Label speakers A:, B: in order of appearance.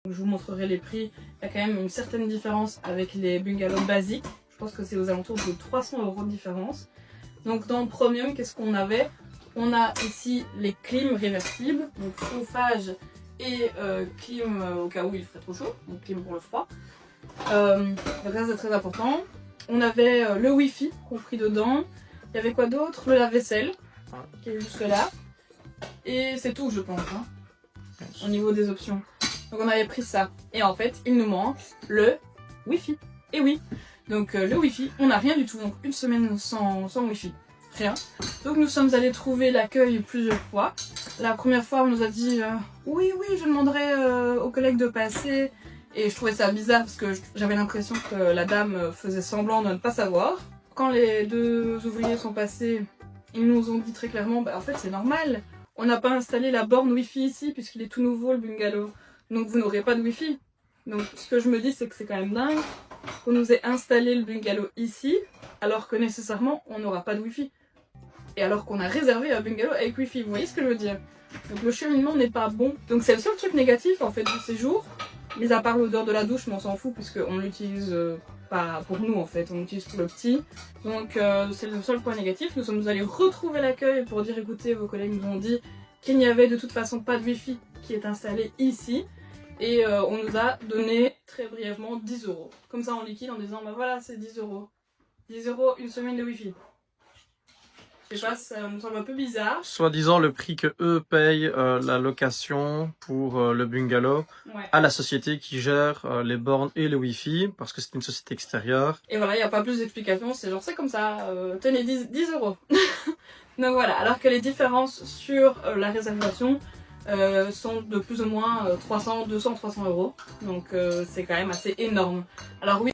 A: Je vous montrerai les prix. Il y a quand même une certaine différence avec les bungalows basiques. Je pense que c'est aux alentours de 300 € de différence. Donc dans le premium, qu'est-ce qu'on avait? On a ici les clims réversibles, donc chauffage et clim au cas où il ferait trop chaud, donc clim pour le froid. Donc ça c'est très important. On avait le wifi compris dedans. Il y avait quoi d'autre? Le lave-vaisselle qui est juste là. Et c'est tout je pense, hein, au niveau des options. Donc on avait pris ça. Et en fait il nous manque le wifi. Et oui, donc le wifi, on n'a rien du tout. Donc une semaine sans wifi. Rien. Donc nous sommes allés trouver l'accueil plusieurs fois. La première fois on nous a dit oui je demanderai aux collègues de passer. Et je trouvais ça bizarre parce que j'avais l'impression que la dame faisait semblant de ne pas savoir. Quand les deux ouvriers sont passés, ils nous ont dit très clairement en fait c'est normal. On n'a pas installé la borne wifi ici puisqu'il est tout nouveau le bungalow. Donc vous n'aurez pas de wifi. Donc ce que je me dis c'est que c'est quand même dingue qu'on nous ait installé le bungalow ici alors que nécessairement on n'aura pas de wifi. Et alors qu'on a réservé un bungalow avec wifi, vous voyez ce que je veux dire? Donc le cheminement n'est pas bon. Donc c'est le seul truc négatif en fait du séjour. Mis à part l'odeur de la douche, mais on s'en fout puisqu'on l'utilise pas pour nous en fait, on l'utilise pour le petit. Donc c'est le seul point négatif. Nous sommes allés retrouver l'accueil pour dire écoutez, vos collègues nous ont dit qu'il n'y avait de toute façon pas de wifi qui est installé ici. Et on nous a donné très brièvement 10 €. Comme ça en liquide en disant bah voilà c'est 10 €. 10 € une semaine de wifi. Je sais pas, ça me semble un peu bizarre.
B: Soi-disant le prix que eux payent la location pour le bungalow à la société qui gère les bornes et le wifi parce que c'est une société extérieure.
A: Et voilà, il n'y a pas plus d'explications, c'est genre c'est comme ça, tenez 10 €. Donc voilà, alors que les différences sur la réservation sont de plus ou moins 300, 200, 300 €. Donc c'est quand même assez énorme. Alors oui.